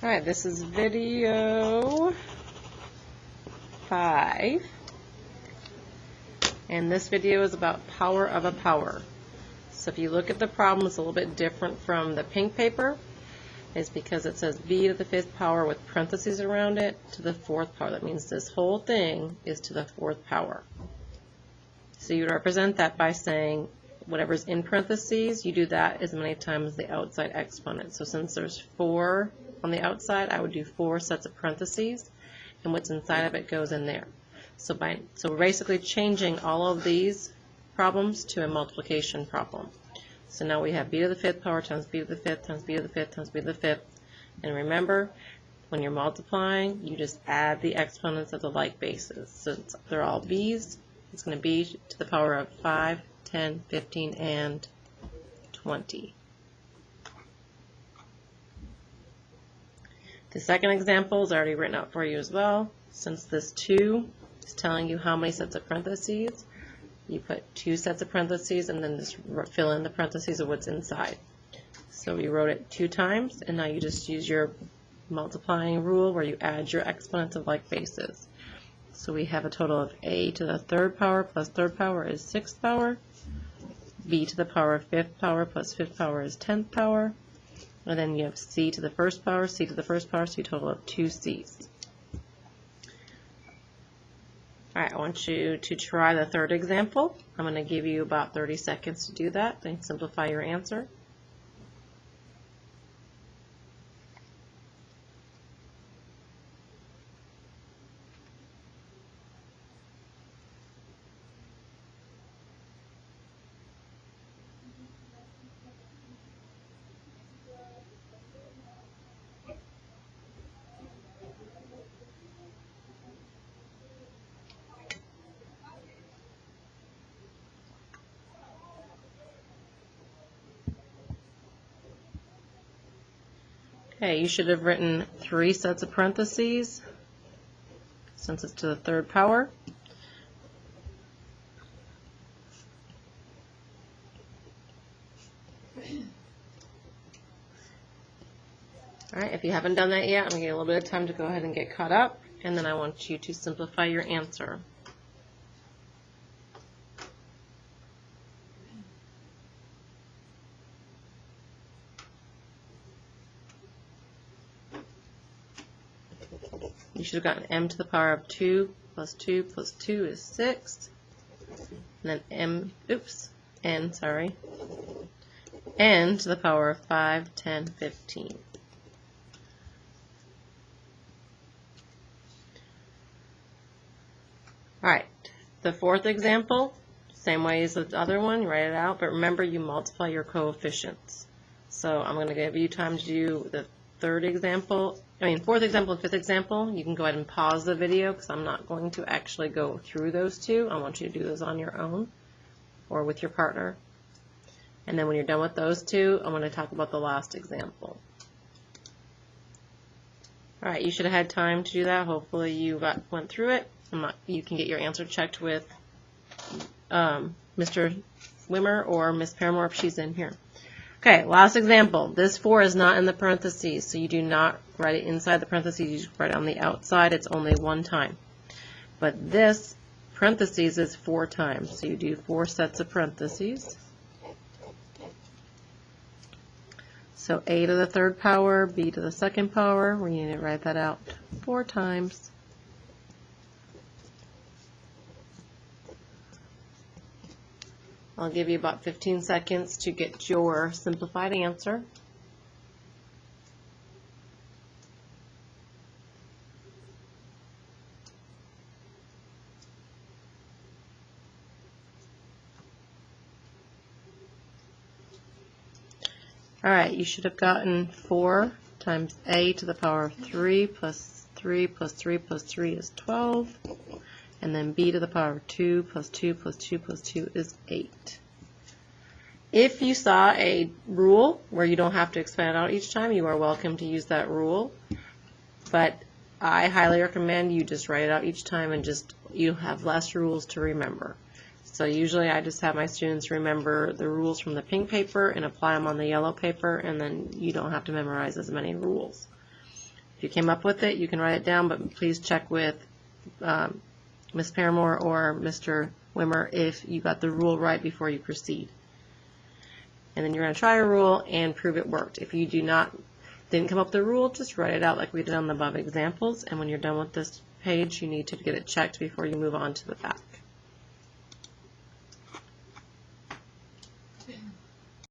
Alright, this is video 5, and this video is about power of a power. So if you look at the problem, it's a little bit different from the pink paper. It's because it says b to the 5th power with parentheses around it to the 4th power. That means this whole thing is to the 4th power. So you represent that by saying whatever's in parentheses, you do that as many times as the outside exponent. So since there's 4 on the outside, I would do 4 sets of parentheses, and what's inside of it goes in there. So we're basically changing all of these problems to a multiplication problem. So now we have b to the 5th power times b to the 5th times b to the 5th times b to the 5th. And remember, when you're multiplying, you just add the exponents of the like bases. Since they're all b's, it's going to be to the power of 5, 10, 15, and 20. The second example is already written out for you as well. Since this 2 is telling you how many sets of parentheses, you put 2 sets of parentheses and then just fill in the parentheses of what's inside. So we wrote it 2 times, and now you just use your multiplying rule where you add your exponents of like bases. So we have a total of a to the 3rd power plus 3rd power is 6th power. B to the power of 5th power plus 5th power is 10th power. And then you have c to the 1st power, c to the 1st power, so you total of 2 c's. Alright, I want you to try the third example. I'm going to give you about 30 seconds to do that and simplify your answer. Okay, you should have written 3 sets of parentheses since it's to the 3rd power. Alright, if you haven't done that yet, I'm going to give you a little bit of time to go ahead and get caught up, and then I want you to simplify your answer. You should have gotten m to the power of 2 plus 2 plus 2 is 6. And then n to the power of 5, 10, 15. Alright, the fourth example, same way as the other one, write it out, but remember you multiply your coefficients. So I'm going to give you time to do the fourth example and 5th example. You can go ahead and pause the video because I'm not going to actually go through those two. I want you to do those on your own or with your partner. And then when you're done with those two, I'm going to talk about the last example. Alright, you should have had time to do that. Hopefully you went through it. You can get your answer checked with Mr. Wimmer or Miss Paramore if she's in here. Okay, last example. This 4 is not in the parentheses, so you do not write it inside the parentheses. You just write it on the outside. It's only 1 time. But this parentheses is 4 times, so you do 4 sets of parentheses. So a to the 3rd power, b to the 2nd power. We need to write that out 4 times. I'll give you about 15 seconds to get your simplified answer. Alright, you should have gotten 4 times a to the power of 3 plus 3 plus 3 plus 3 is 12. And then b to the power of 2 plus 2 plus 2 plus 2 is 8. If you saw a rule where you don't have to expand it out each time, you are welcome to use that rule. But I highly recommend you just write it out each time and you have less rules to remember. So usually I just have my students remember the rules from the pink paper and apply them on the yellow paper, and then you don't have to memorize as many rules. If you came up with it, you can write it down, but please check with Ms. Paramore or Mr. Wimmer if you got the rule right before you proceed. And then you're going to try a rule and prove it worked. If you didn't come up with a rule, just write it out like we did on the above examples, and when you're done with this page, you need to get it checked before you move on to the fact.